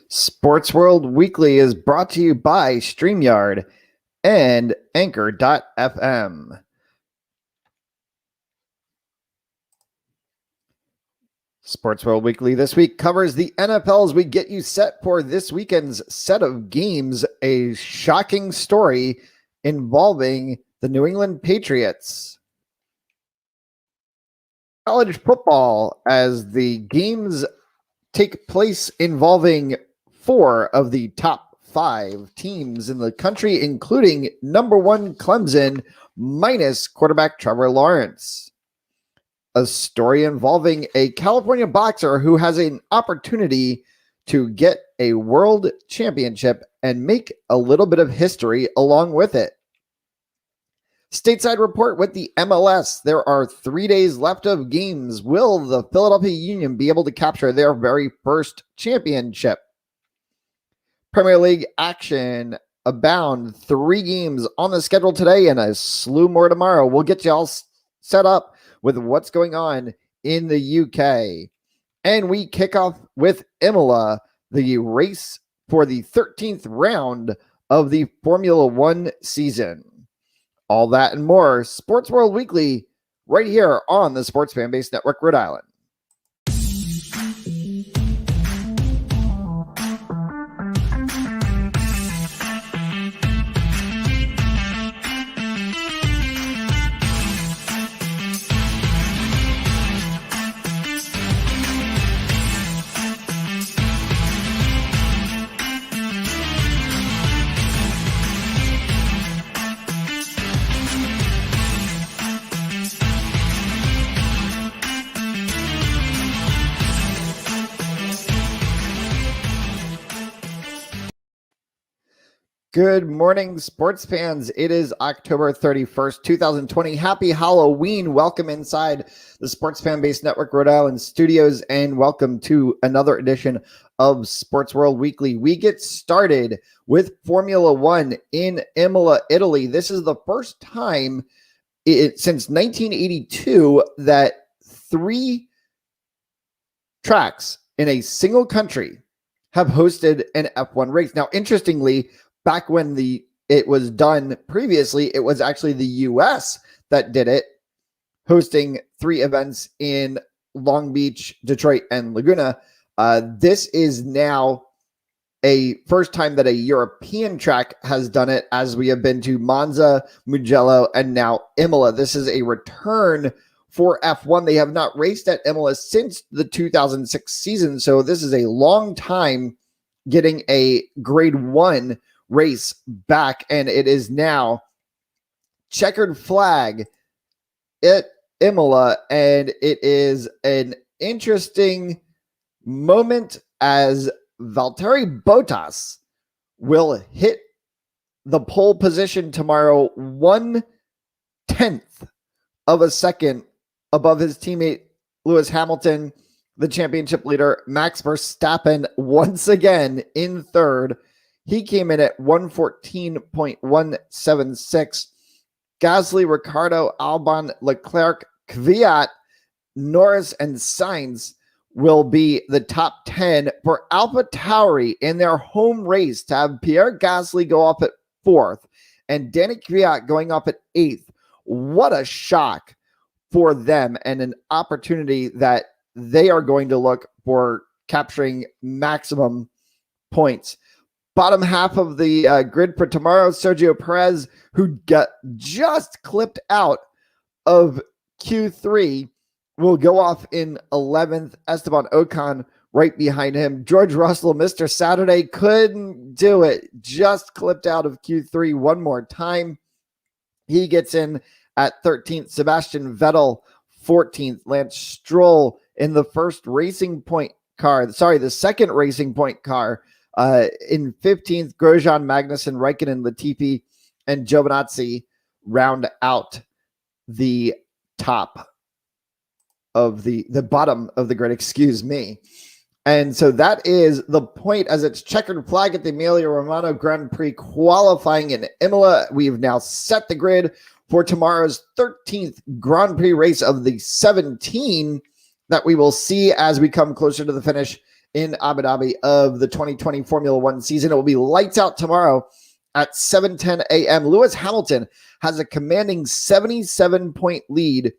Sports World Weekly is brought to you by StreamYard and Anchor.fm. Sports World Weekly this week covers the NFL as we get you set for this weekend's set of games, a shocking story involving the New England Patriots. College football as the games take place involving 4 of the top 5 teams in the country, including number 1 Clemson minus quarterback Trevor Lawrence. A story involving a California boxer who has an opportunity to get a world championship and make a little bit of history along with it. Stateside report with the MLS. There are 3 days left of games. Will the Philadelphia Union be able to capture their very first championship? Premier League action abound. 3 games on the schedule today and a slew more tomorrow. We'll get you all set up with what's going on in the UK. And we kick off with Imola, the race for the 13th round of the Formula One season. All that and more, Sports World Weekly, right here on the Sports Fan Base Network, Rhode Island. Good morning, sports fans. It is October 31st, 2020. Happy Halloween. Welcome inside the Sports Fan Base Network Rhode Island studios, and welcome to another edition of Sports World Weekly. We get started with Formula One in Imola, Italy. This is the first time since 1982 that 3 tracks in a single country have hosted an F1 race. Now, interestingly, back when it was done previously, it was actually the U.S. that did it, hosting 3 events in Long Beach, Detroit, and Laguna. This is now a first time that a European track has done it, as we have been to Monza, Mugello, and now Imola. This is a return for F1. They have not raced at Imola since the 2006 season, so this is a long time getting a Grade 1 race back, and it is now checkered flag at Imola, and it is an interesting moment as Valtteri Bottas will hit the pole position tomorrow 1/10 of a second above his teammate Lewis Hamilton. The championship leader Max Verstappen once again in third. He came in at 114.176. Gasly, Ricciardo, Albon, Leclerc, Kvyat, Norris, and Sainz will be the top 10 for AlphaTauri in their home race to have Pierre Gasly go off at 4th and Danny Kvyat going off at 8th. What a shock for them, and an opportunity that they are going to look for capturing maximum points. Bottom half of the grid for tomorrow, Sergio Perez, who got just clipped out of Q3, will go off in 11th. Esteban Ocon right behind him. George Russell, Mr. Saturday, couldn't do it. Just clipped out of Q3 one more time. He gets in at 13th. Sebastian Vettel, 14th. Lance Stroll in the second Racing Point car. In 15th, Grosjean, Magnussen, Raikkonen, Latifi, and Giovinazzi round out the top of the bottom of the grid, excuse me. And so that is the point as it's checkered flag at the Emilia Romagna Grand Prix qualifying in Imola. We've now set the grid for tomorrow's 13th Grand Prix race of the 17 that we will see as we come closer to the finish in Abu Dhabi of the 2020 Formula One season. It will be lights out tomorrow at 7:10 a.m. Lewis Hamilton has a commanding 77-point lead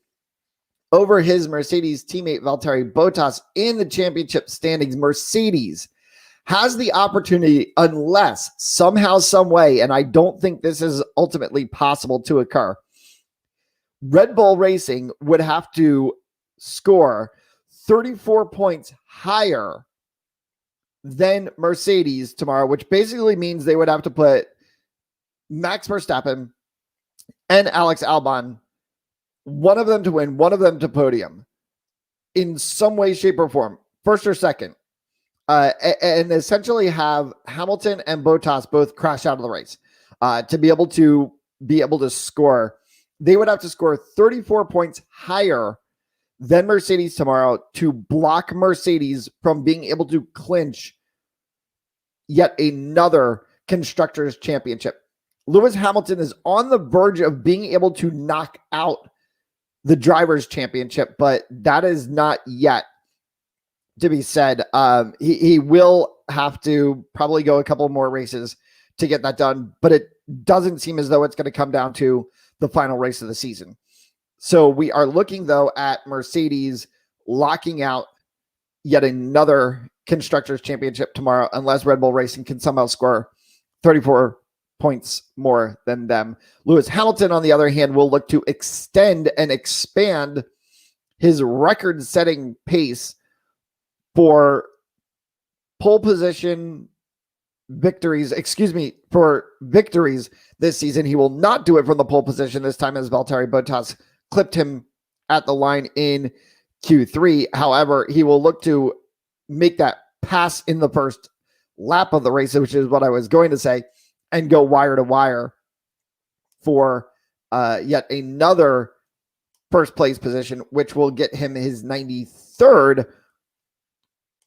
over his Mercedes teammate Valtteri Bottas in the championship standings. Mercedes has the opportunity, unless somehow, some way, and I don't think this is ultimately possible to occur, Red Bull Racing would have to score 34 points higher than Mercedes tomorrow, which basically means they would have to put Max Verstappen and Alex Albon, one of them to win, one of them to podium in some way, shape, or form, first or second, and essentially have Hamilton and Bottas both crash out of the race to be able to score. They would have to score 34 points higher than Mercedes tomorrow to block Mercedes from being able to clinch yet another Constructors' Championship. Lewis Hamilton is on the verge of being able to knock out the Drivers' Championship, but that is not yet to be said. He will have to probably go a couple more races to get that done, but it doesn't seem as though it's going to come down to the final race of the season. So we are looking, though, at Mercedes locking out yet another Constructors' Championship tomorrow, unless Red Bull Racing can somehow score 34 points more than them. Lewis Hamilton, on the other hand, will look to extend and expand his record-setting pace for pole position victories, for victories this season. He will not do it from the pole position this time, as Valtteri Bottas clipped him at the line in Q3. However, he will look to make that pass in the first lap of the race, which is what I was going to say, and go wire to wire for yet another first place position, which will get him his 93rd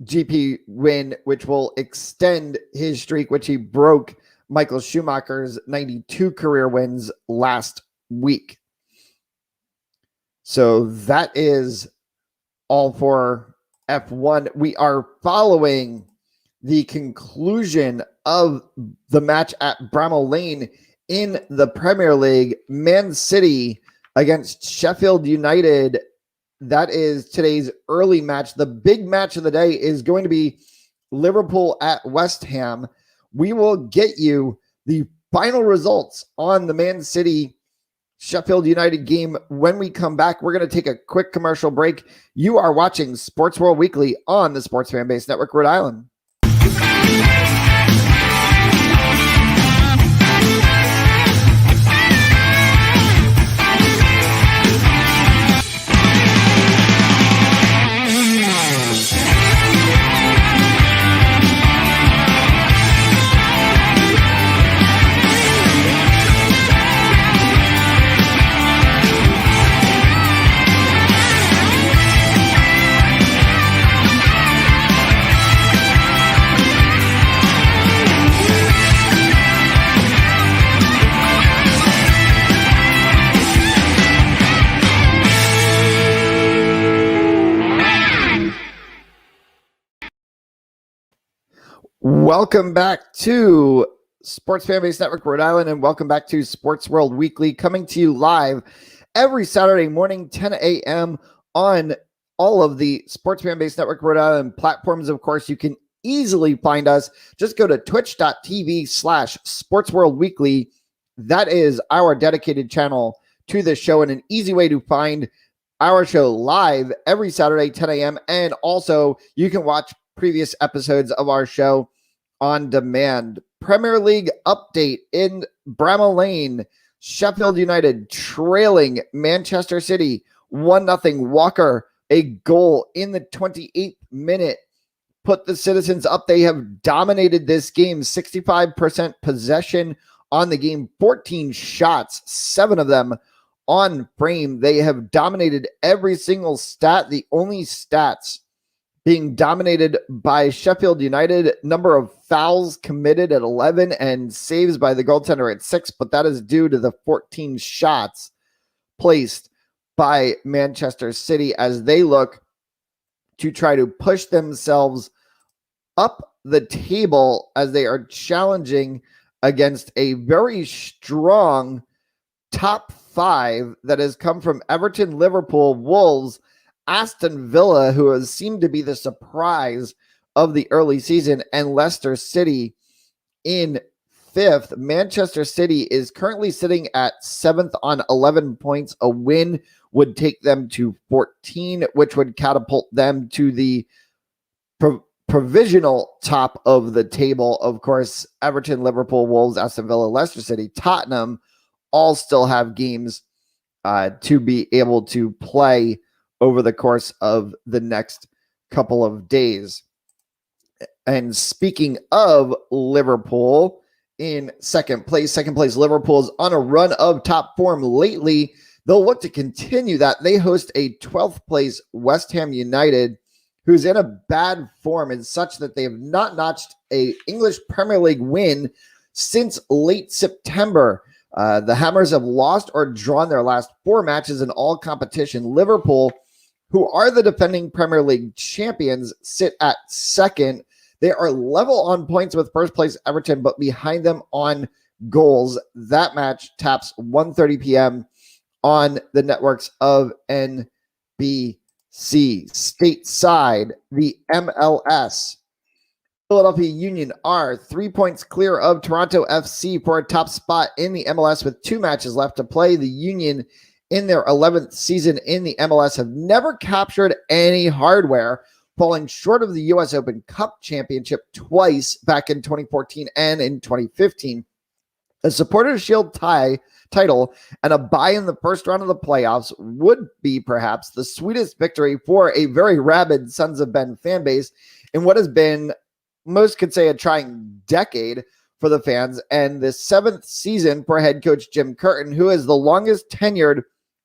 GP win, which will extend his streak, which he broke Michael Schumacher's 92 career wins last week. So that is all for F1. We are following the conclusion of the match at Bramall Lane in the Premier League. Man City against Sheffield United. That is today's early match. The big match of the day is going to be Liverpool at West Ham. We will get you the final results on the Man City Sheffield United game when we come back. We're going to take a quick commercial break. You are watching Sports World Weekly on the Sports Fan Base Network, Rhode Island. Welcome back to Sports Fan Base Network, Rhode Island, and welcome back to Sports World Weekly, coming to you live every Saturday morning, 10 a.m. on all of the Sports Fan Base Network, Rhode Island platforms. Of course, you can easily find us. Just go to twitch.tv/sportsworldweekly. That is our dedicated channel to this show, and an easy way to find our show live every Saturday, 10 a.m. And also, you can watch previous episodes of our show on demand. Premier League update in Bramall Lane. Sheffield United trailing Manchester City 1-0. Walker, a goal in the 28th minute, put the Citizens up. They have dominated this game. 65% possession on the game, 14 shots, 7 of them on frame. They have dominated every single stat. The only stats being dominated by Sheffield United, number of fouls committed at 11 and saves by the goaltender at 6, but that is due to the 14 shots placed by Manchester City as they look to try to push themselves up the table as they are challenging against a very strong top 5 that has come from Everton, Liverpool, Wolves, Aston Villa, who has seemed to be the surprise of the early season, and Leicester City in 5th. Manchester City is currently sitting at 7th on 11 points. A win would take them to 14, which would catapult them to the provisional top of the table. Of course, Everton, Liverpool, Wolves, Aston Villa, Leicester City, Tottenham all still have games to be able to play over the course of the next couple of days. And speaking of Liverpool in second place, Liverpool is on a run of top form lately. They'll look to continue that. They host a 12th place West Ham United, who's in a bad form and such that they have not notched a English Premier League win since late September. The Hammers have lost or drawn their last 4 matches in all competition. Liverpool, who are the defending Premier League champions, sit at second. They are level on points with first place Everton, but behind them on goals. That match taps 1:30 p.m. on the networks of NBC. Stateside, the MLS. Philadelphia Union are 3 points clear of Toronto FC for a top spot in the MLS with 2 matches left to play. The Union, in their 11th season in the MLS, have never captured any hardware, falling short of the U.S. Open Cup championship twice back in 2014 and in 2015. A Supporters Shield title and a bye in the first round of the playoffs would be perhaps the sweetest victory for a very rabid Sons of Ben fan base in what has been, most could say, a trying decade for the fans, and the 7th season for head coach Jim Curtin, who is the longest tenured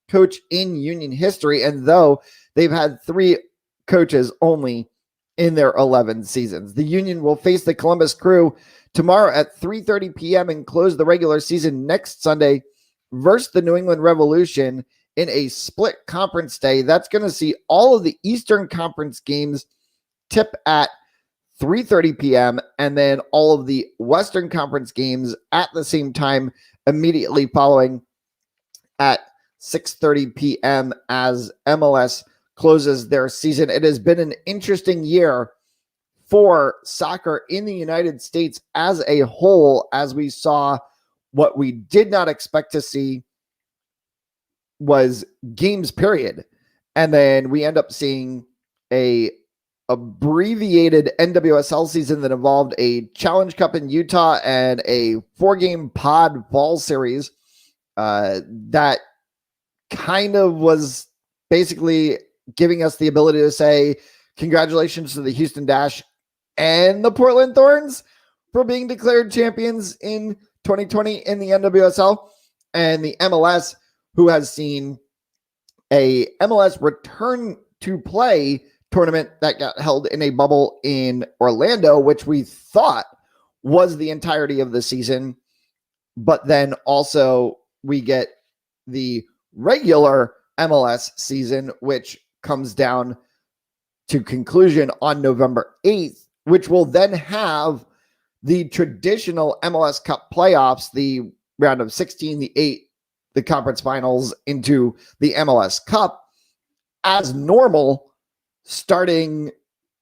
coach in Union history. And though they've had 3 coaches only in their 11 seasons, the Union will face the Columbus Crew tomorrow at 3:30 p.m. and close the regular season next Sunday versus the New England Revolution in a split conference day. That's going to see all of the Eastern Conference games tip at 3:30 p.m. and then all of the Western Conference games at the same time immediately following at 6:30 p.m. as MLS closes their season. It has been an interesting year for soccer in the United States as a whole, as we saw what we did not expect to see was games, period. And then we end up seeing a abbreviated NWSL season that involved a Challenge Cup in Utah and a 4-game pod fall series that kind of was basically giving us the ability to say congratulations to the Houston Dash and the Portland Thorns for being declared champions in 2020 in the NWSL, and the MLS, who has seen a MLS return to play tournament that got held in a bubble in Orlando, which we thought was the entirety of the season. But then also we get the regular MLS season, which comes down to conclusion on November 8th, which will then have the traditional MLS Cup playoffs, the round of 16, the 8, the conference finals into the MLS Cup as normal starting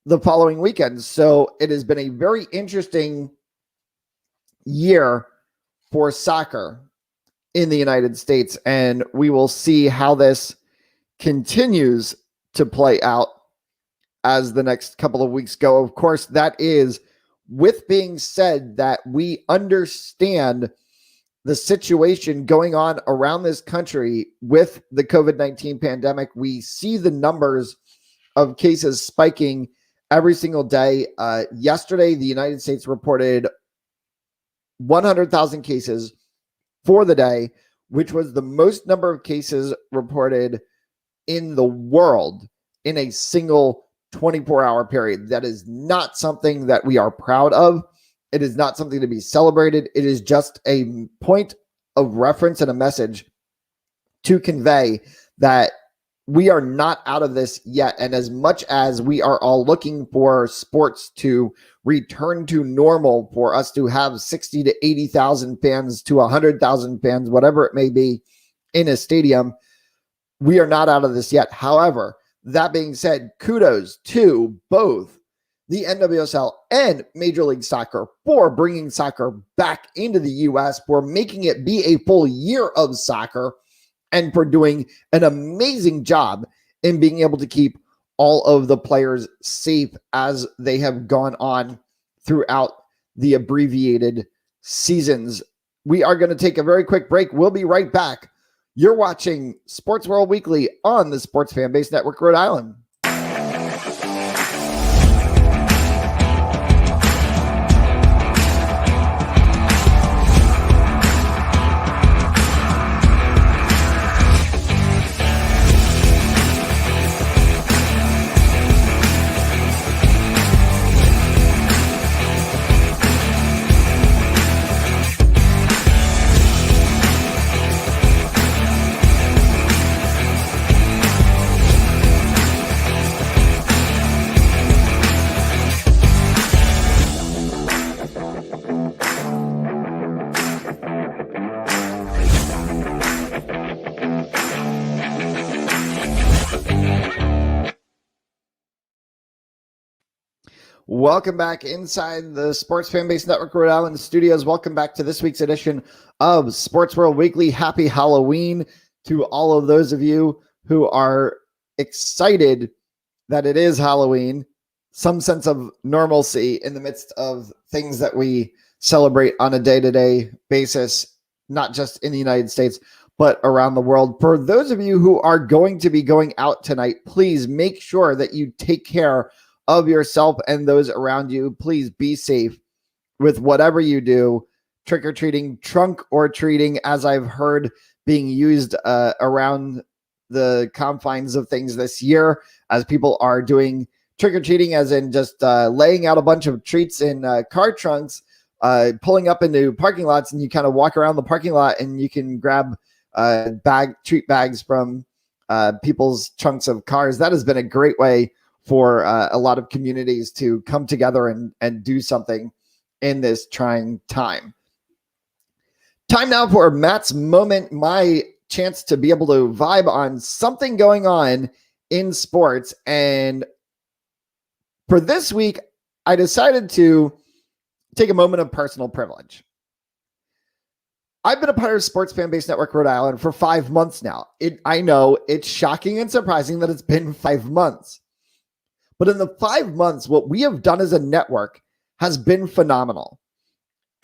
the following weekend. So it has been a very interesting year for soccer in the United States, and we will see how this continues to play out as the next couple of weeks go. Of course, that is with being said that we understand the situation going on around this country with the COVID-19 pandemic. We see the numbers of cases spiking every single day. Yesterday, the United States reported 100,000 cases for the day, which was the most number of cases reported in the world in a single 24-hour period. That is not something that we are proud of. It is not something to be celebrated. It is just a point of reference and a message to convey that we are not out of this yet. And as much as we are all looking for sports to return to normal, for us to have 60 to 80,000 fans to 100,000 fans, whatever it may be, in a stadium, we are not out of this yet. However, that being said, kudos to both the NWSL and Major League Soccer for bringing soccer back into the U.S., for making it be a full year of soccer, and for doing an amazing job in being able to keep all of the players safe as they have gone on throughout the abbreviated seasons. We are going to take a very quick break. We'll be right back. You're watching Sports World Weekly on the Sports Fanbase Network, Rhode Island. Welcome back inside the Sports Fanbase Network Rhode Island studios. Welcome back to this week's edition of Sports World Weekly. Happy Halloween to all of those of you who are excited that it is Halloween. Some sense of normalcy in the midst of things that we celebrate on a day-to-day basis, not just in the United States, but around the world. For those of you who are going to be going out tonight, please make sure that you take care of yourself and those around you. Please be safe with whatever you do. Trick-or-treating, trunk or treating, as I've heard being used around the confines of things this year, as people are doing trick-or-treating, as in just laying out a bunch of treats in car trunks, pulling up into parking lots, and you kind of walk around the parking lot and you can grab treat bags from people's trunks of cars. That has been a great way for a lot of communities to come together and do something in this trying time. Time now for Matt's moment, my chance to be able to vibe on something going on in sports. And for this week, I decided to take a moment of personal privilege. I've been a part of Sports Fanbase Network Rhode Island for 5 months now. I know it's shocking and surprising that it's been 5 months. But in the 5 months, what we have done as a network has been phenomenal.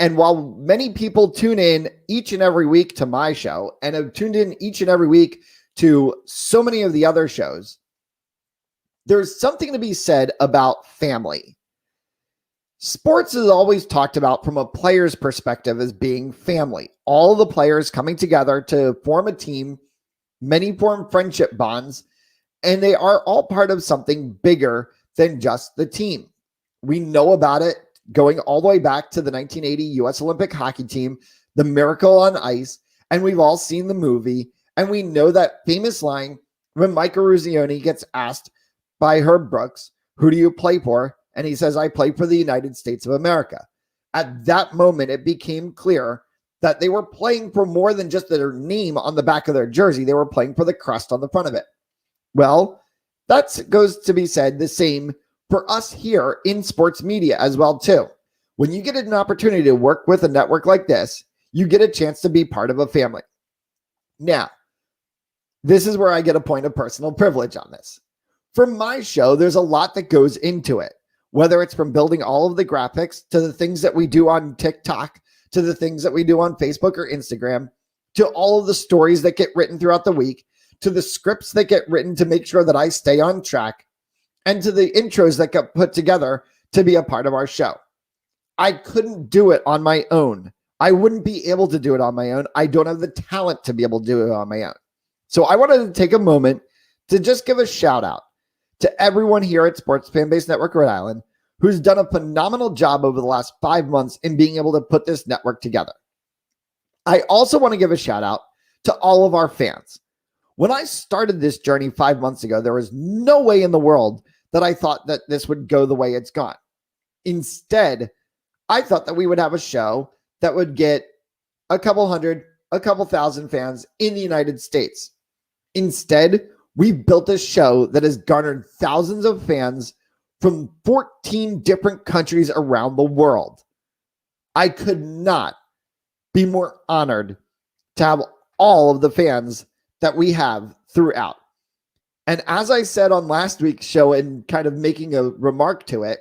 And while many people tune in each and every week to my show and have tuned in each and every week to so many of the other shows, there's something to be said about family. Sports is always talked about from a player's perspective as being family. All of the players coming together to form a team, many form friendship bonds, and they are all part of something bigger than just the team. We know about it going all the way back to the 1980 U.S. Olympic hockey team, the Miracle on Ice, and we've all seen the movie, and we know that famous line when Mike Eruzione gets asked by Herb Brooks, "Who do you play for?" And he says, "I play for the United States of America." At that moment, it became clear that they were playing for more than just their name on the back of their jersey. They were playing for the crest on the front of it. Well, that goes to be said the same for us here in sports media as well, too. When you get an opportunity to work with a network like this, you get a chance to be part of a family. Now, this is where I get a point of personal privilege on this. For my show, there's a lot that goes into it, whether it's from building all of the graphics to the things that we do on TikTok, to the things that we do on Facebook or Instagram, to all of the stories that get written throughout the week, to the scripts that get written to make sure that I stay on track, and to the intros that get put together to be a part of our show. I couldn't do it on my own. I wouldn't be able to do it on my own. I don't have the talent to be able to do it on my own. So I wanted to take a moment to just give a shout out to everyone here at Sports Fanbase Network Rhode Island who's done a phenomenal job over the last 5 months in being able to put this network together. I also want to give a shout out to all of our fans. When I started this journey 5 months ago, there was no way in the world that I thought that this would go the way it's gone. Instead, I thought that we would have a show that would get a couple hundred, a couple thousand fans in the United States. Instead, we built a show that has garnered thousands of fans from 14 different countries around the world. I could not be more honored to have all of the fans that we have throughout. And as I said on last week's show and kind of making a remark to it,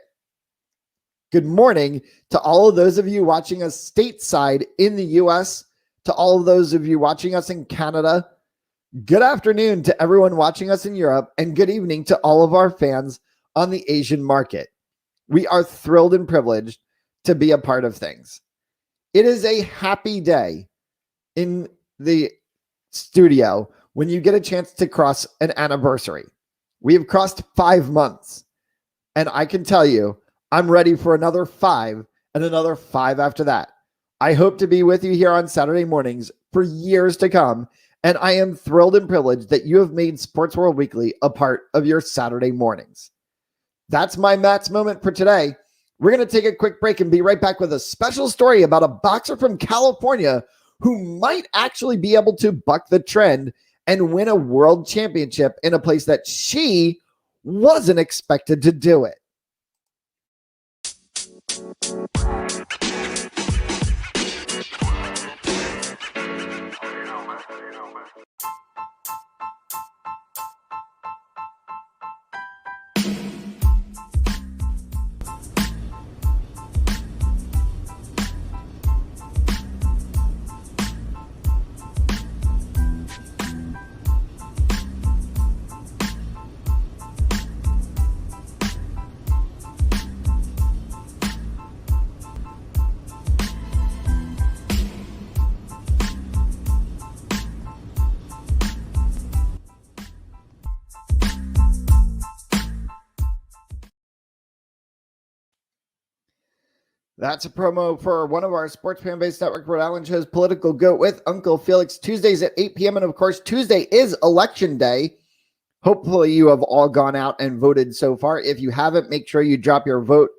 good morning to all of those of you watching us stateside in the US, to all of those of you watching us in Canada. Good afternoon to everyone watching us in Europe, and good evening to all of our fans on the Asian market. We are thrilled and privileged to be a part of things. It is a happy day in the studio when you get a chance to cross an anniversary. We have crossed 5 months, and I can tell you, I'm ready for another 5 and another 5 after that. I hope to be with you here on Saturday mornings for years to come, and I am thrilled and privileged that you have made Sports World Weekly a part of your Saturday mornings. That's my Matt's moment for today. We're going to take a quick break and be right back with a special story about a boxer from California who might actually be able to buck the trend and win a world championship in a place that she wasn't expected to do it. That's a promo for one of our Sports Fan-Based Network Rhode Island shows, Political Goat with Uncle Felix, Tuesdays at 8 p.m. And of course, Tuesday is Election Day. Hopefully you have all gone out and voted so far. If you haven't, make sure you drop your vote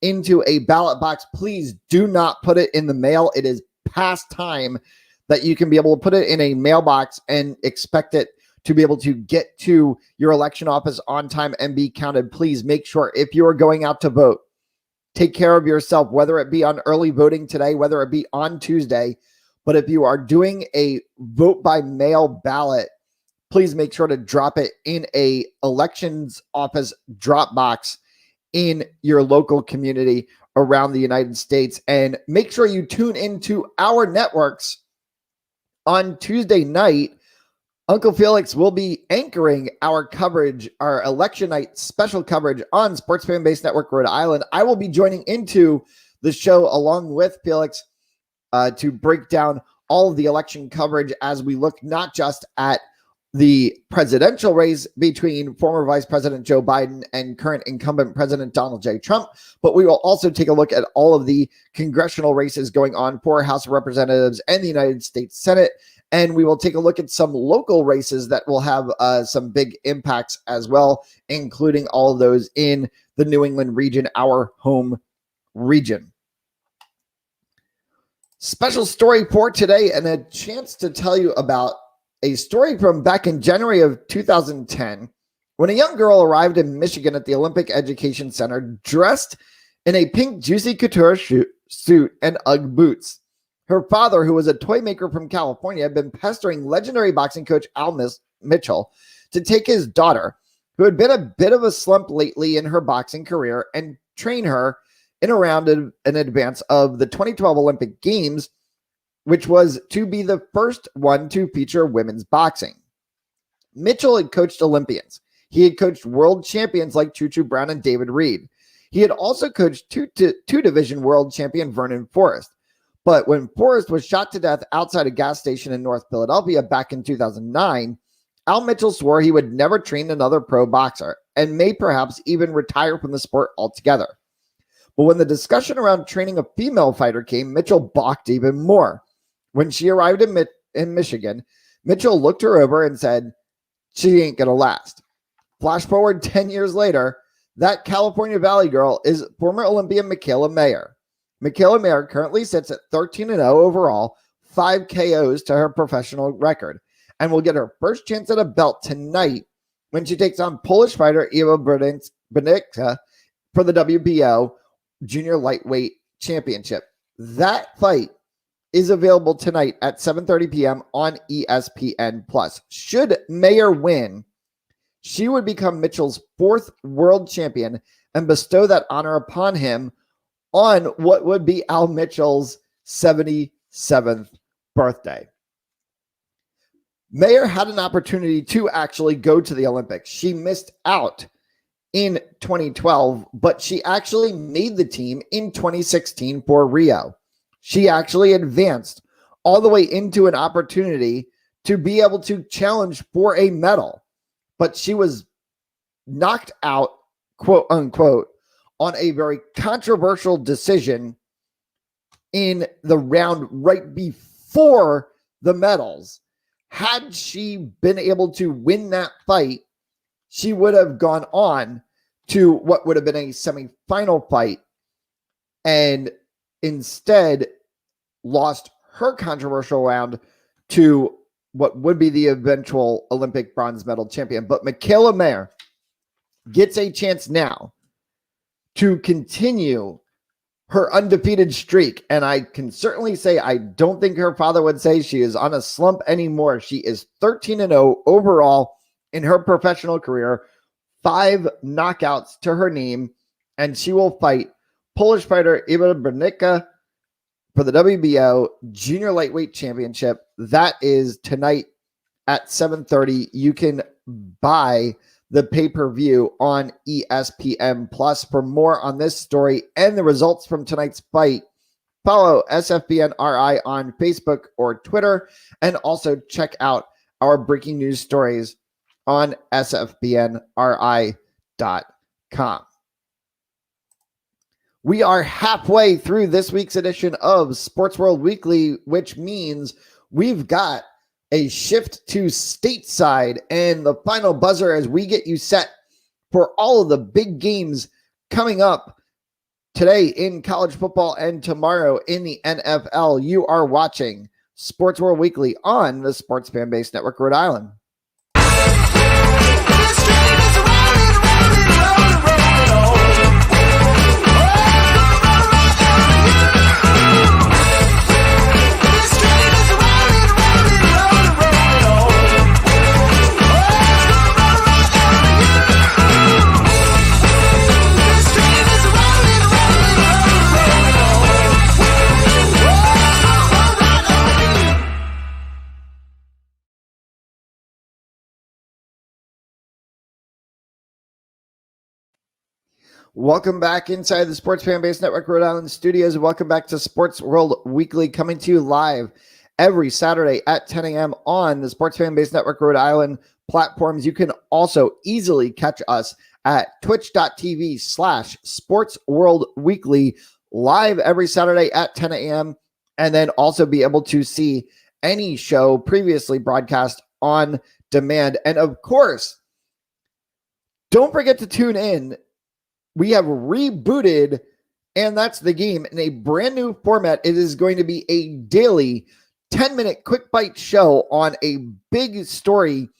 into a ballot box. Please do not put it in the mail. It is past time that you can be able to put it in a mailbox and expect it to be able to get to your election office on time and be counted. Please make sure if you are going out to vote, take care of yourself, whether it be on early voting today, whether it be on Tuesday. But if you are doing a vote by mail ballot, please make sure to drop it in a elections office drop box in your local community around the United States. And make sure you tune into our networks on Tuesday night. Uncle Felix will be anchoring our coverage, our election night special coverage on Sports Fan Based Network Rhode Island. I will be joining into the show along with Felix to break down all of the election coverage as we look not just at the presidential race between former Vice President Joe Biden and current incumbent President Donald J. Trump, but we will also take a look at all of the congressional races going on for House of Representatives and the United States Senate. And we will take a look at some local races that will have some big impacts as well, including all of those in the New England region, our home region. Special story for today, and a chance to tell you about a story from back in January of 2010, when a young girl arrived in Michigan at the Olympic Education Center dressed in a pink Juicy Couture suit and Ugg boots. Her father, who was a toy maker from California, had been pestering legendary boxing coach Al Mitchell to take his daughter, who had been a bit of a slump lately in her boxing career, and train her in a round in advance of the 2012 Olympic Games, which was to be the first one to feature women's boxing. Mitchell had coached Olympians. He had coached world champions like Choo Choo Brown and David Reed. He had also coached two-division world champion Vernon Forrest. But when Forrest was shot to death outside a gas station in North Philadelphia back in 2009, Al Mitchell swore he would never train another pro boxer and may perhaps even retire from the sport altogether. But when the discussion around training a female fighter came, Mitchell balked even more. When she arrived in Michigan, Mitchell looked her over and said, she ain't going to last. Flash forward 10 years later, that California Valley girl is former Olympian Michaela Mayer. Michaela Mayer currently sits at 13-0 overall, 5 KOs to her professional record, and will get her first chance at a belt tonight when she takes on Polish fighter Eva Brzezinska for the WBO Junior Lightweight Championship. That fight is available tonight at 7:30 p.m. on ESPN+. Should Mayer win, she would become Mitchell's 4th world champion and bestow that honor upon him on what would be Al Mitchell's 77th birthday. Mayer had an opportunity to actually go to the Olympics. She missed out in 2012, but she actually made the team in 2016 for Rio. She actually advanced all the way into an opportunity to be able to challenge for a medal, but she was knocked out, quote unquote, on a very controversial decision in the round right before the medals. Had she been able to win that fight, she would have gone on to what would have been a semifinal fight, and instead lost her controversial round to what would be the eventual Olympic bronze medal champion. But Michaela Mayer gets a chance now to continue her undefeated streak. And I can certainly say I don't think her father would say she is on a slump anymore. She is 13-0 overall in her professional career, 5 knockouts to her name, and she will fight Polish fighter Eva Brzezinska for the WBO Junior Lightweight Championship. That is tonight at 7:30. You can buy the pay-per-view on ESPN Plus. For more on this story and the results from tonight's fight, follow SFBNRI on Facebook or Twitter, and also check out our breaking news stories on SFBNRI.com. We are halfway through this week's edition of Sports World Weekly, which means we've got a shift to stateside and the final buzzer as we get you set for all of the big games coming up today in college football and tomorrow in the NFL. You are watching Sports World Weekly on the Sports Fan Base Network, Rhode Island. Welcome back inside the Sports Fan Base Network Rhode Island studios. Welcome back to Sports World Weekly, coming to you live every Saturday at 10 a.m. on the Sports Fan Base Network Rhode Island platforms. You can also easily catch us at twitch.tv/Sports World Weekly live every Saturday at 10 a.m. and then also be able to see any show previously broadcast on demand. And of course, don't forget to tune in. We have rebooted, and that's the game, in a brand new format. It is going to be a daily 10-minute quick bite show on a big story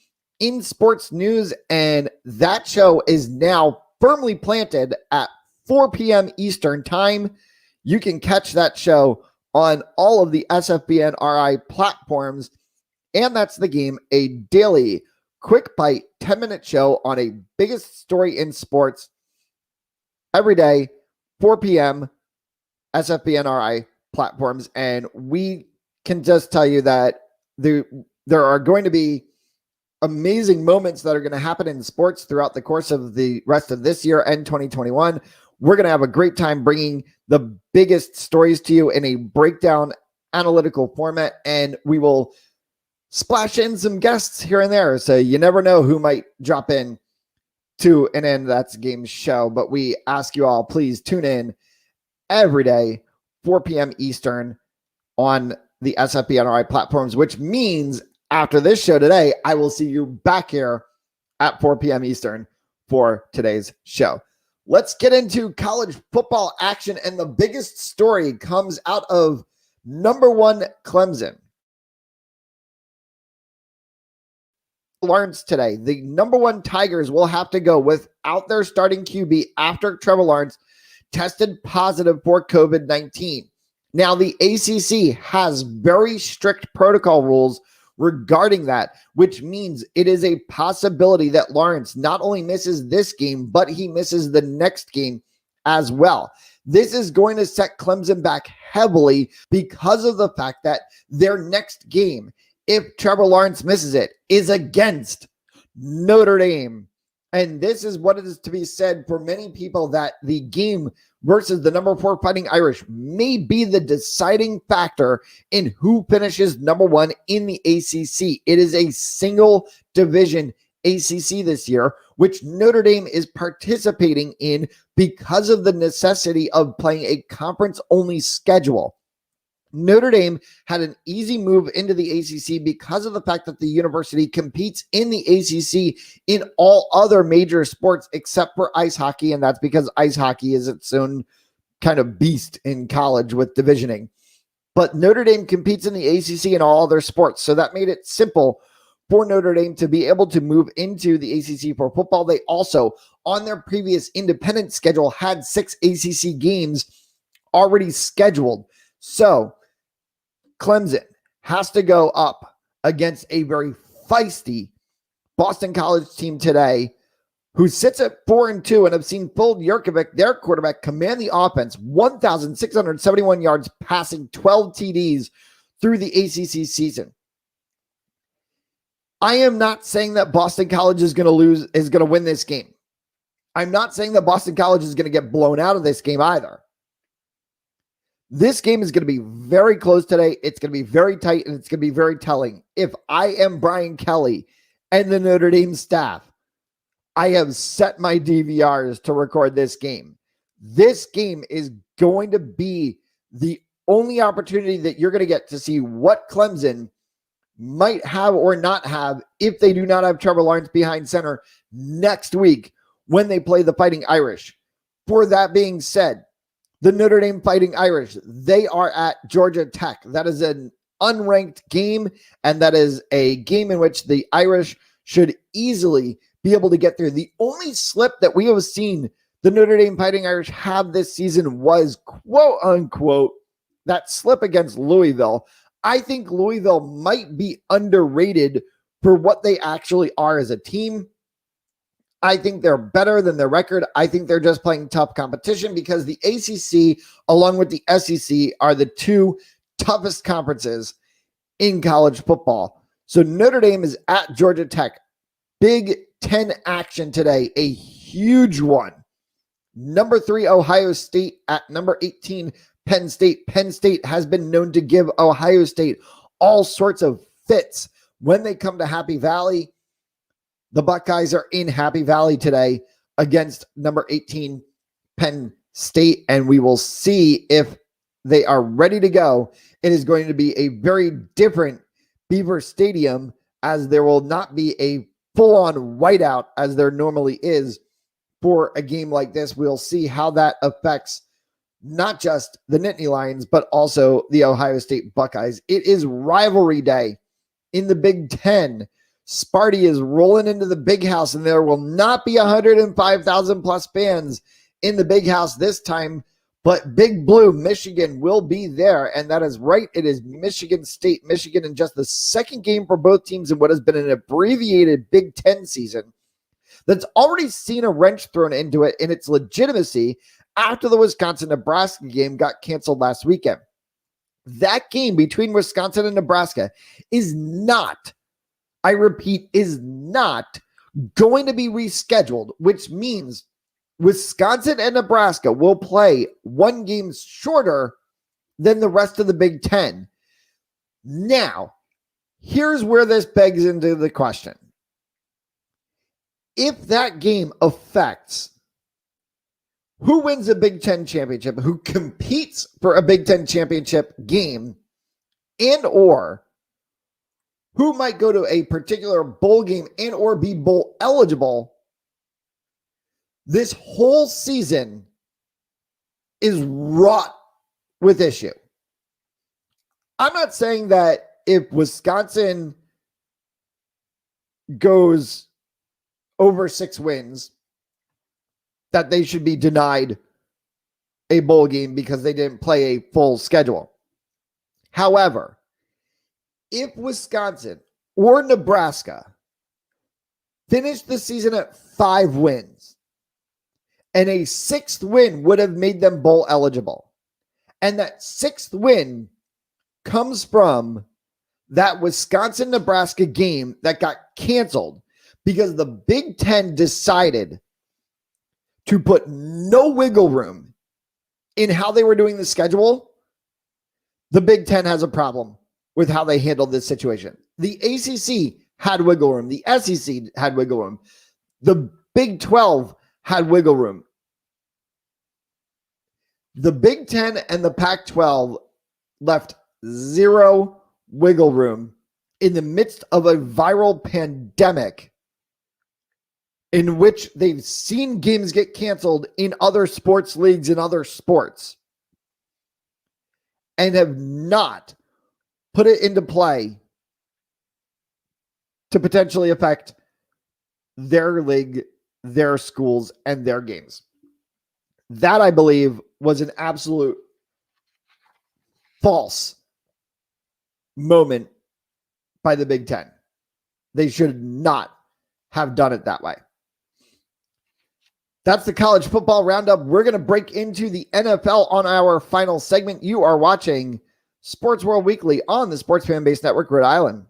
in sports news, and that show is now firmly planted at 4 p.m. Eastern time. You can catch that show on all of the SFBNRI platforms, and that's the game, a daily quick bite 10-minute show on a biggest story in sports every day, 4 p.m., SFBNRI platforms. And we can just tell you that there are going to be amazing moments that are going to happen in sports throughout the course of the rest of this year and 2021. We're going to have a great time bringing the biggest stories to you in a breakdown analytical format, and we will splash in some guests here and there. So you never know who might drop in to an End That's Game show, but we ask you all, please tune in every day, 4 p.m. Eastern on the SFBNRI platforms, which means after this show today, I will see you back here at 4 p.m. Eastern for today's show. Let's get into college football action, and the biggest story comes out of number 1 Clemson. Lawrence today. The number 1 Tigers will have to go without their starting QB after Trevor Lawrence tested positive for COVID-19. Now, the ACC has very strict protocol rules regarding that, which means it is a possibility that Lawrence not only misses this game, but he misses the next game as well. This is going to set Clemson back heavily because of the fact that their next game, if Trevor Lawrence misses it, is against Notre Dame. And this is what it is to be said for many people, that the game versus the number 4 Fighting Irish may be the deciding factor in who finishes number 1 in the ACC. It is a single division ACC this year, which Notre Dame is participating in because of the necessity of playing a conference-only schedule. Notre Dame had an easy move into the ACC because of the fact that the university competes in the ACC in all other major sports except for ice hockey, and that's because ice hockey is its own kind of beast in college with divisioning. But Notre Dame competes in the ACC in all other sports, so that made it simple for Notre Dame to be able to move into the ACC for football. They also, on their previous independent schedule, had 6 ACC games already scheduled. So Clemson has to go up against a very feisty Boston College team today, who sits at 4-2 and have seen Phil Jurkovec, their quarterback, command the offense, 1,671 yards passing, 12 TDs through the ACC season. I am not saying that Boston College is going to win this game. I'm not saying that Boston College is going to get blown out of this game either. This game is going to be very close today. It's going to be very tight, and it's going to be very telling. If I am Brian Kelly and the Notre Dame staff, I have set my DVRs to record this game. This game is going to be the only opportunity that you're going to get to see what Clemson might have or not have if they do not have Trevor Lawrence behind center next week when they play the Fighting Irish. For that being said, the Notre Dame Fighting Irish, they are at Georgia Tech. That is an unranked game, and that is a game in which the Irish should easily be able to get through. The only slip that we have seen the Notre Dame Fighting Irish have this season was, quote unquote, that slip against Louisville. I think Louisville might be underrated for what they actually are as a team. I think they're better than their record. I think they're just playing tough competition because the ACC, along with the SEC, are the 2 toughest conferences in college football. So Notre Dame is at Georgia Tech. Big 10 action today, a huge one. Number 3, Ohio State at number 18, Penn State. Penn State has been known to give Ohio State all sorts of fits when they come to Happy Valley. The Buckeyes are in Happy Valley today against number 18, Penn State, and we will see if they are ready to go. It is going to be a very different Beaver Stadium, as there will not be a full-on whiteout as there normally is for a game like this. We'll see how that affects not just the Nittany Lions, but also the Ohio State Buckeyes. It is rivalry day in the Big Ten. Sparty is rolling into the Big House, and there will not be 105,000 plus fans in the Big House this time, but Big Blue, Michigan, will be there, and that is right. It is Michigan State, Michigan, in just the second game for both teams in what has been an abbreviated Big Ten season that's already seen a wrench thrown into it in its legitimacy after the Wisconsin-Nebraska game got canceled last weekend. That game between Wisconsin and Nebraska is not, I repeat, is not going to be rescheduled, which means Wisconsin and Nebraska will play 1 game shorter than the rest of the Big Ten. Now, here's where this begs into the question. If that game affects who wins a Big Ten championship, who competes for a Big Ten championship game, and or who might go to a particular bowl game and or be bowl eligible, this whole season is wrought with issue. I'm not saying that if Wisconsin goes over 6 wins, that they should be denied a bowl game because they didn't play a full schedule. However, if Wisconsin or Nebraska finished the season at 5 wins, and a 6th win would have made them bowl eligible, and that 6th win comes from that Wisconsin-Nebraska game that got canceled because the Big Ten decided to put no wiggle room in how they were doing the schedule, the Big Ten has a problem with how they handled this situation. The ACC had wiggle room. The SEC had wiggle room. The Big 12 had wiggle room. The Big Ten and the Pac-12 left zero wiggle room in the midst of a viral pandemic in which they've seen games get canceled in other sports leagues and other sports and have not put it into play to potentially affect their league, their schools, and their games. That, I believe, was an absolute false moment by the Big Ten. They should not have done it that way. That's the college football roundup. We're going to break into the NFL on our final segment. You are watching Sports World Weekly on the Sports Fan Base Network, Rhode Island.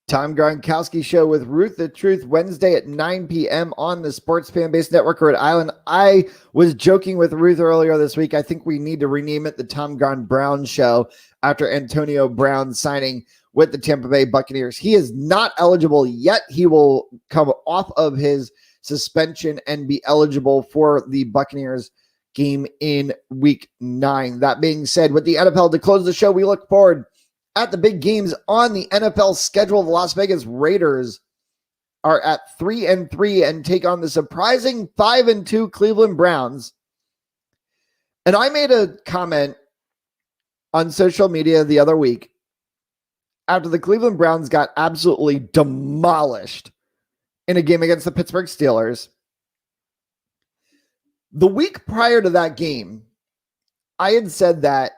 Tom Gronkowski Show with Ruth the Truth, Wednesday at 9 p.m. on the Sports Fan Base Network, Rhode Island. I was joking with Ruth earlier this week. I think we need to rename it the Tom Gron Brown Show after Antonio Brown signing with the Tampa Bay Buccaneers. He is not eligible yet. He will come off of his suspension and be eligible for the Buccaneers game in week 9. That being said, with the NFL to close the show, we look forward at the big games on the NFL schedule. The Las Vegas Raiders are at 3-3 and take on the surprising 5-2 Cleveland Browns. And I made a comment on social media the other week after the Cleveland Browns got absolutely demolished in a game against the Pittsburgh Steelers. The week prior to that game, I had said that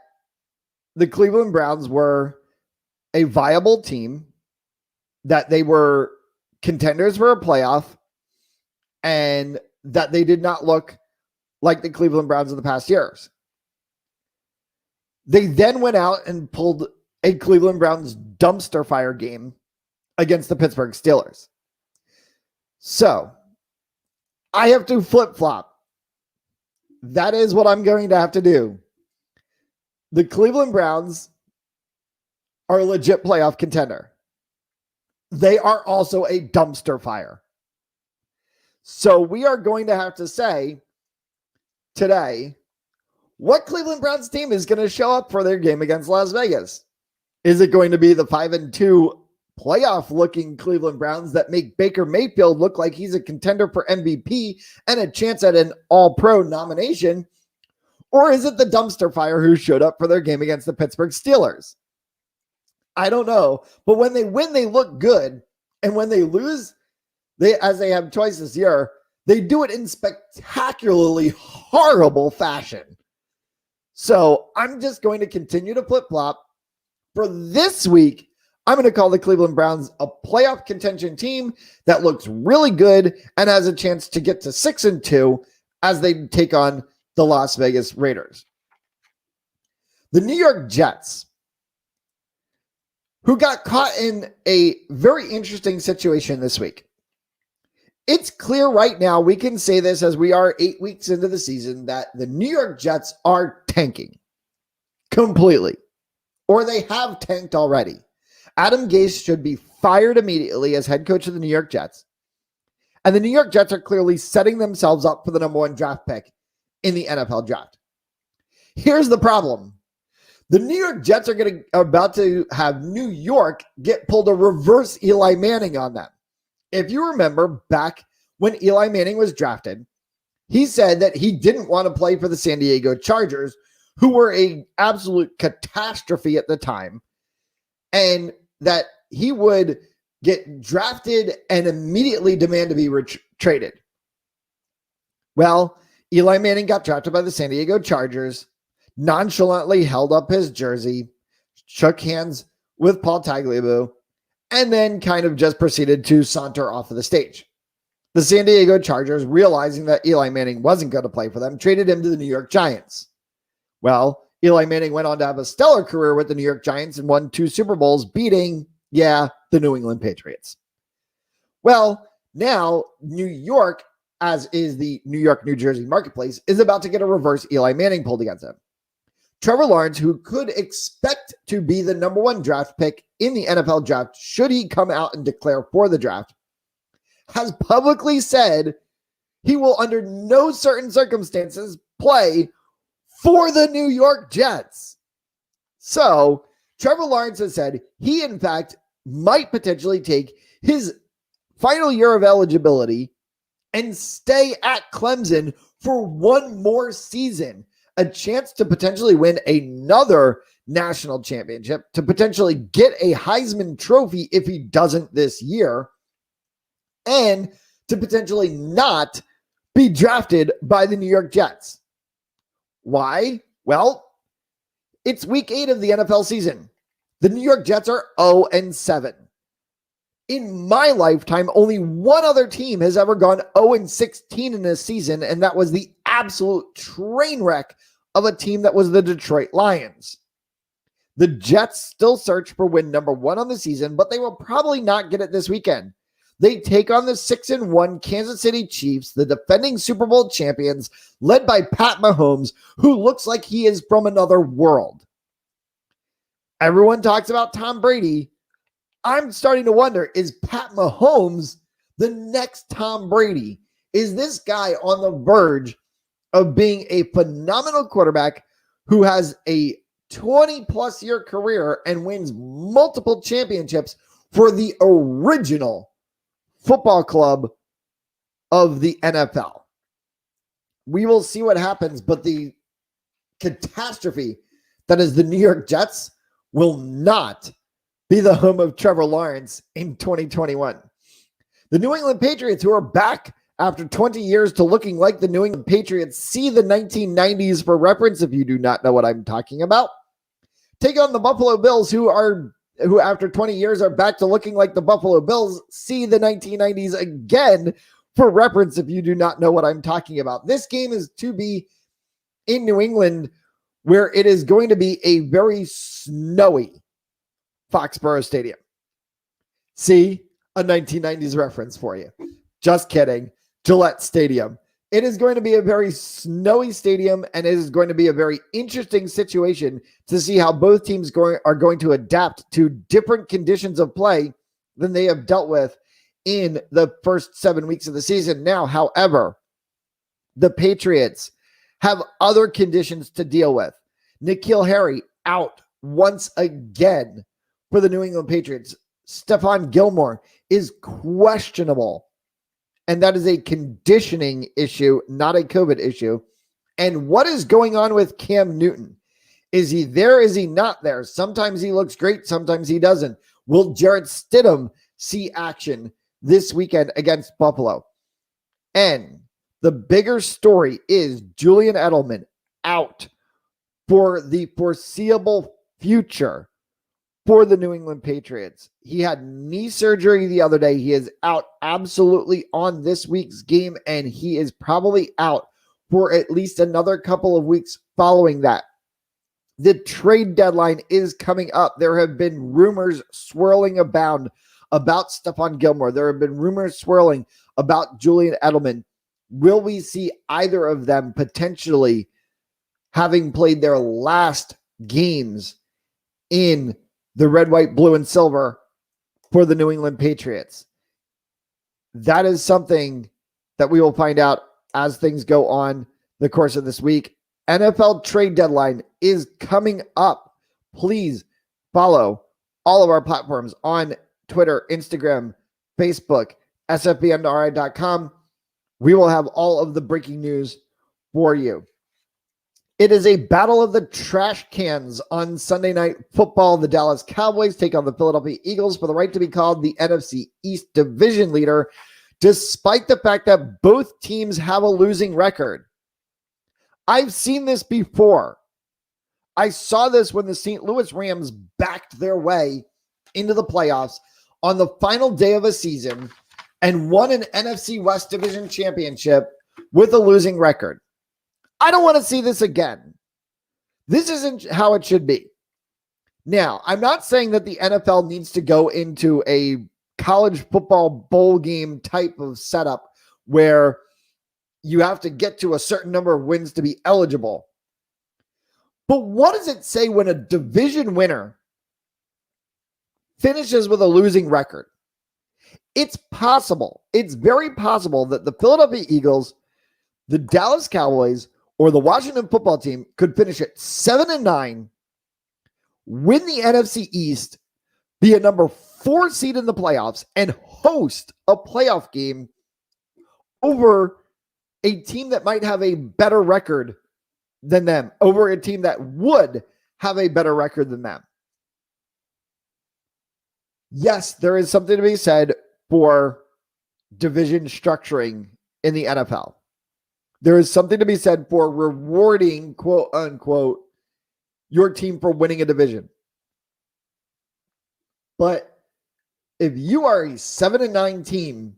the Cleveland Browns were a viable team, that they were contenders for a playoff, and that they did not look like the Cleveland Browns of the past years. They then went out and pulled a Cleveland Browns dumpster fire game against the Pittsburgh Steelers. So I have to flip-flop. That is what I'm going to have to do. The Cleveland Browns are a legit playoff contender. They are also a dumpster fire. So we are going to have to say today what Cleveland Browns team is going to show up for their game against Las Vegas. Is it going to be the 5-2 playoff-looking Cleveland Browns that make Baker Mayfield look like he's a contender for MVP and a chance at an All-Pro nomination? Or is it the dumpster fire who showed up for their game against the Pittsburgh Steelers? I don't know. But when they win, they look good. And when they lose, as they have twice this year, they do it in spectacularly horrible fashion. So I'm just going to continue to flip-flop. For this week, I'm going to call the Cleveland Browns a playoff contention team that looks really good and has a chance to get to 6-2 as they take on the Las Vegas Raiders. The New York Jets who got caught in a very interesting situation this week. It's clear right now, we can say this as we are 8 weeks into the season, that the New York Jets are tanking completely, or they have tanked already. Adam Gase should be fired immediately as head coach of the New York Jets. And the New York Jets are clearly setting themselves up for the number 1 draft pick in the NFL draft. Here's the problem. The New York Jets are about to have New York get pulled a reverse Eli Manning on them. If you remember back when Eli Manning was drafted, he said that he didn't want to play for the San Diego Chargers, who were an absolute catastrophe at the time, and that he would get drafted and immediately demand to be traded. Well, Eli Manning got drafted by the San Diego Chargers, nonchalantly held up his jersey, shook hands with Paul Tagliabue, and then kind of just proceeded to saunter off of the stage. The San Diego Chargers, realizing that Eli Manning wasn't going to play for them, traded him to the New York Giants. Well, Eli Manning went on to have a stellar career with the New York Giants and won 2 Super Bowls, beating, the New England Patriots. Well, now New York, as is the New York, New Jersey marketplace, is about to get a reverse Eli Manning pulled against him. Trevor Lawrence, who could expect to be the number 1 draft pick in the NFL draft, should he come out and declare for the draft, has publicly said he will under no certain circumstances play for the New York Jets. So Trevor Lawrence has said he, in fact, might potentially take his final year of eligibility and stay at Clemson for 1 more season, a chance to potentially win another national championship, to potentially get a Heisman Trophy if he doesn't this year, and to potentially not be drafted by the New York Jets. Why? Well, it's week 8 of the NFL season. The New York Jets are 0-7. In my lifetime, only one other team has ever gone 0-16 in a season, and that was the absolute train wreck of a team that was the Detroit Lions. The Jets still search for win number 1 on the season, but they will probably not get it this weekend. They take on the 6-1 Kansas City Chiefs, the defending Super Bowl champions, led by Pat Mahomes, who looks like he is from another world. Everyone talks about Tom Brady. I'm starting to wonder, is Pat Mahomes the next Tom Brady? Is this guy on the verge of being a phenomenal quarterback who has a 20-plus year career and wins multiple championships for the original football club of the NFL? We will see what happens, but the catastrophe that is the New York Jets will not be the home of Trevor Lawrence in 2021. The New England Patriots, who are back after 20 years to looking like the New England Patriots, see the 1990s for reference if you do not know what I'm talking about. Take on the Buffalo Bills, who after 20 years are back to looking like the Buffalo Bills, see the 1990s again for reference if you do not know what I'm talking about. This game is to be in New England, where it is going to be a very snowy Foxborough Stadium. See, a 1990s reference for you. Just kidding. Gillette Stadium. It is going to be a very snowy stadium, and it is going to be a very interesting situation to see how both teams are going to adapt to different conditions of play than they have dealt with in the first 7 weeks of the season. Now, however, the Patriots have other conditions to deal with. N'Keal Harry out once again for the New England Patriots. Stephon Gilmore is questionable, and that is a conditioning issue, not a COVID issue. And what is going on with Cam Newton? Is he there? Is he not there? Sometimes he looks great. Sometimes he doesn't. Will Jarrett Stidham see action this weekend against Buffalo? And the bigger story is Julian Edelman out for the foreseeable future for the New England Patriots. He had knee surgery the other day. He is out absolutely on this week's game, and he is probably out for at least another couple of weeks following that. The trade deadline is coming up. There have been rumors swirling about Stephon Gilmore. There have been rumors swirling about Julian Edelman. Will we see either of them potentially having played their last games in the red, white, blue, and silver for the New England Patriots? That is something that we will find out as things go on the course of this week. NFL trade deadline is coming up. Please follow all of our platforms on Twitter, Instagram, Facebook, SFBNRI.com. We will have all of the breaking news for you. It is a battle of the trash cans on Sunday Night Football. The Dallas Cowboys take on the Philadelphia Eagles for the right to be called the NFC East division leader, despite the fact that both teams have a losing record. I've seen this before. I saw this when the St. Louis Rams backed their way into the playoffs on the final day of a season and won an NFC West Division championship with a losing record. I don't want to see this again. This isn't how it should be. Now, I'm not saying that the NFL needs to go into a college football bowl game type of setup where you have to get to a certain number of wins to be eligible. But what does it say when a division winner finishes with a losing record? It's possible. It's very possible that the Philadelphia Eagles, the Dallas Cowboys, or the Washington football team could finish at 7-9, win the NFC East, be a number 4 seed in the playoffs, and host a playoff game over a team that might have a better record than them, over a team that would have a better record than them. Yes, there is something to be said for division structuring in the NFL. There is something to be said for rewarding, quote unquote, your team for winning a division. But if you are a 7-9 team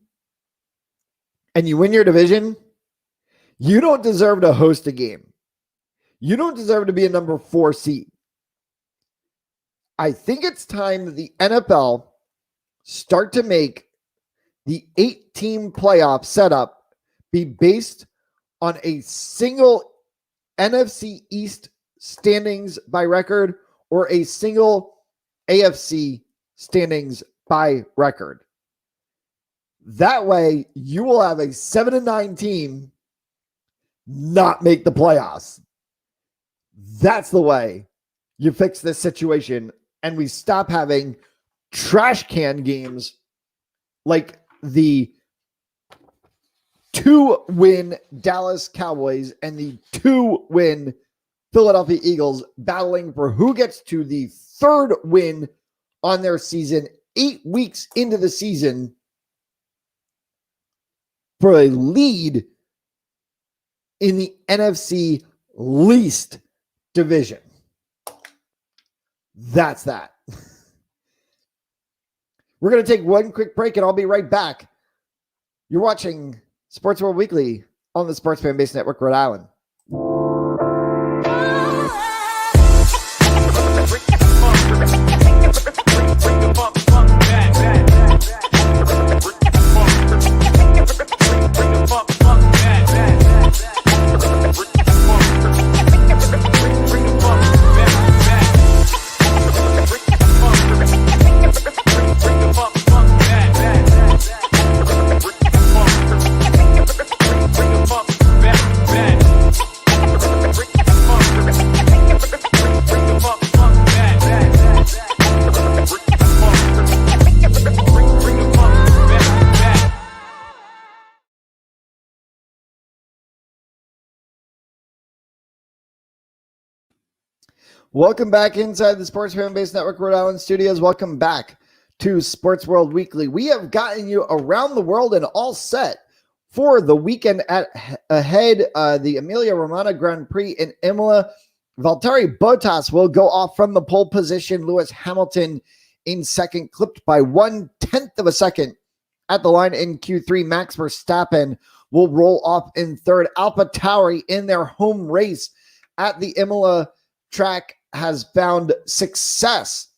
and you win your division, you don't deserve to host a game. You don't deserve to be a number 4 seed. I think it's time that the NFL start to make the 8-team playoff setup be based on a single NFC East standings by record or a single AFC standings by record. That way, you will have a 7-9 team not make the playoffs. That's the way you fix this situation, and we stop having trash can games like the 2-win Dallas Cowboys and the 2-win Philadelphia Eagles battling for who gets to the 3rd win on their season 8 weeks into the season for a lead in the NFC least division. That's that. We're going to take one quick break and I'll be right back. You're watching Sports World Weekly on the Sports Fan Base Network, Rhode Island. Welcome back inside the Sports Fan Base Network Rhode Island studios. Welcome back to Sports World Weekly. We have gotten you around the world and all set for the weekend ahead. The Emilia Romagna Grand Prix in Imola. Valtteri Bottas will go off from the pole position. Lewis Hamilton in second, clipped by 1/10 of a second at the line in Q3. Max Verstappen will roll off in third. AlphaTauri in their home race at the Imola track has found success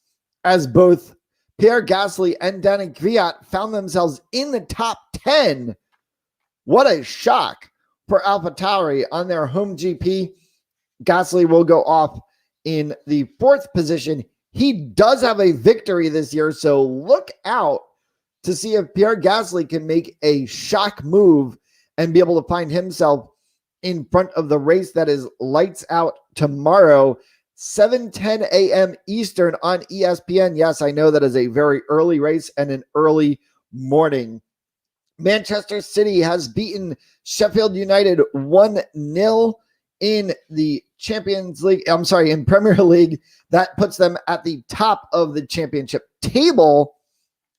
as both Pierre Gasly and Danny Kvyat found themselves in the top 10. What a shock for AlphaTauri on their home GP. Gasly will go off in the 4th position. He does have a victory this year, so look out to see if Pierre Gasly can make a shock move and be able to find himself in front of the race that is lights out tomorrow, 7:10 a.m. Eastern on ESPN. Yes, I know that is a very early race and an early morning. Manchester City has beaten Sheffield United 1-0 in the Champions League. I'm sorry, in Premier League. That puts them at the top of the championship table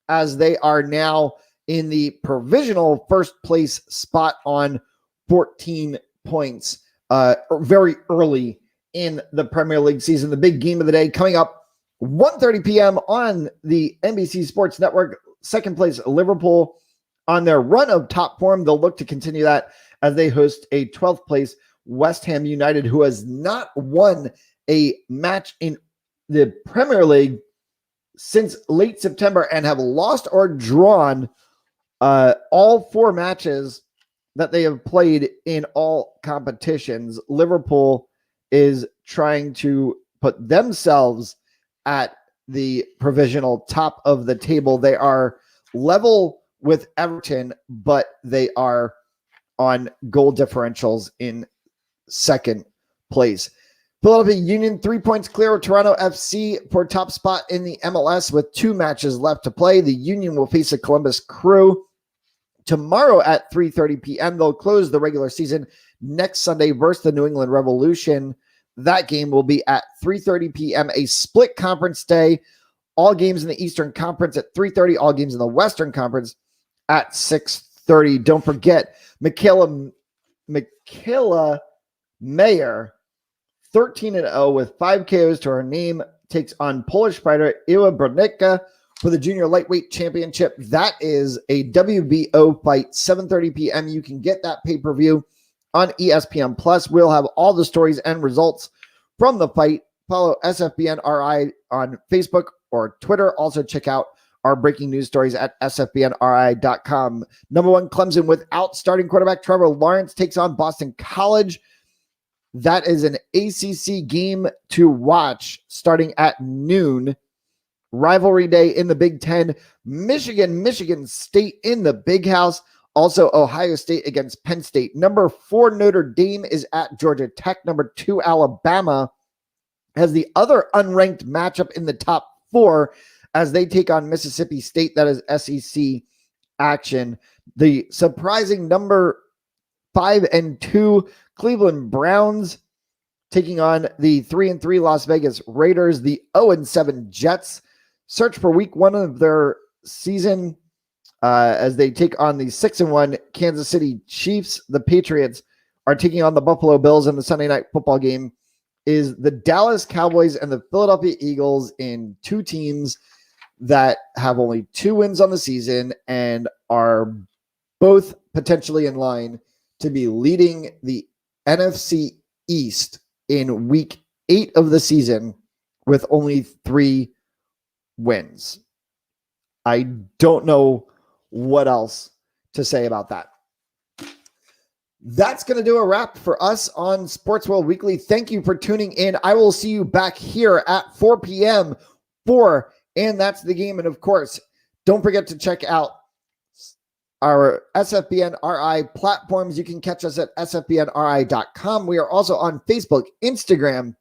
as they are now in the provisional first place spot on 14 points very early in the Premier League season. The big game of the day coming up 1:30 p.m. on the NBC Sports Network. Second place Liverpool on their run of top form. They'll look to continue that as they host a 12th place West Ham United, who has not won a match in the Premier League since late September and have lost or drawn all 4 matches that they have played in all competitions. Liverpool is trying to put themselves at the provisional top of the table. They are level with Everton, but they are on goal differentials in second place. Philadelphia Union 3 points clear of Toronto FC for top spot in the MLS with 2 matches left to play. The Union will face the Columbus Crew tomorrow at 3:30 p.m. They'll close the regular season next Sunday versus the New England Revolution. That game will be at 3:30 p.m., a split conference day. All games in the Eastern Conference at 3:30, all games in the Western Conference at 6:30. Don't forget, Michaela Mayer, 13-0 with 5 KOs to her name, takes on Polish fighter Iwa Brodnicka for the Junior Lightweight Championship. That is a WBO fight, 7:30 p.m. You can get that pay-per-view on ESPN Plus. We'll have all the stories and results from the fight. Follow SFBNRI on Facebook or Twitter. Also check out our breaking news stories at sfbnri.com. Number 1, Clemson without starting quarterback Trevor Lawrence takes on Boston College. That is an ACC game to watch starting at noon. Rivalry day in the Big Ten. Michigan State in the Big House. Also, Ohio State against Penn State. Number 4, Notre Dame is at Georgia Tech. Number 2, Alabama has the other unranked matchup in the top 4 as they take on Mississippi State. That is SEC action. The surprising number 5 and 2 Cleveland Browns taking on the 3-3 Las Vegas Raiders. The 0-7 Jets search for week 1 of their season as they take on the 6-1 Kansas City Chiefs. The Patriots are taking on the Buffalo Bills in the Sunday night football game. Is the Dallas Cowboys and the Philadelphia Eagles, in 2 teams that have only 2 wins on the season and are both potentially in line to be leading the NFC East in week 8 of the season with only 3 wins. I don't know what else to say about that. That's going to do a wrap for us on Sports World Weekly. Thank you for tuning in. I will see you back here at 4 p.m. for And That's the Game. And of course, don't forget to check out our SFBNRI platforms. You can catch us at sfbnri.com. We are also on Facebook, Instagram,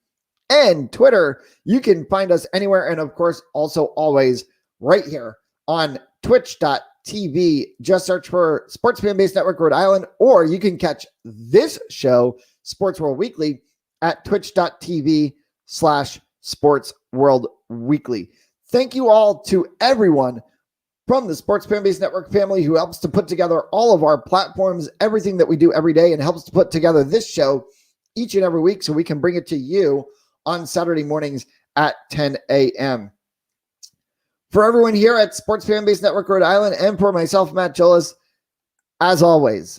and Twitter. You can find us anywhere. And of course, also always right here on twitch.tv. Just search for Sports Fan Base Network Rhode Island, or you can catch this show, Sports World Weekly, at twitch.tv/Sports World Weekly. Thank you all to everyone from the Sports Fan Base Network family who helps to put together all of our platforms, everything that we do every day, and helps to put together this show each and every week so we can bring it to you on Saturday mornings at 10 a.m. For everyone here at Sports Fan Base Network Rhode Island and for myself, Matt Jolas, as always,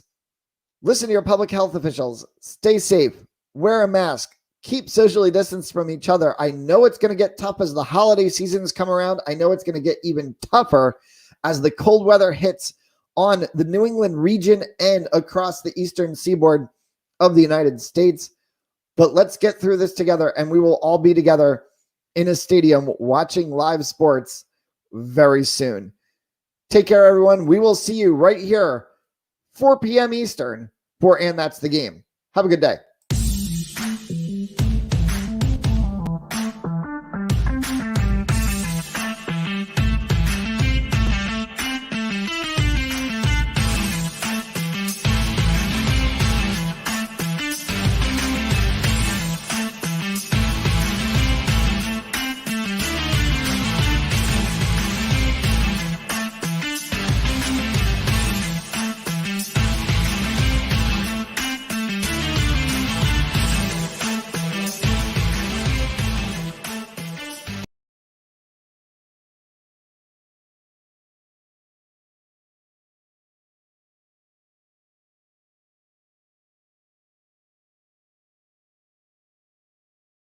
listen to your public health officials, stay safe, wear a mask, keep socially distanced from each other. I know it's going to get tough as the holiday seasons come around. I know it's going to get even tougher as the cold weather hits on the New England region and across the eastern seaboard of the United States. But let's get through this together, and we will all be together in a stadium watching live sports very soon. Take care, everyone. We will see you right here, 4 p.m. Eastern, for And That's the Game. Have a good day.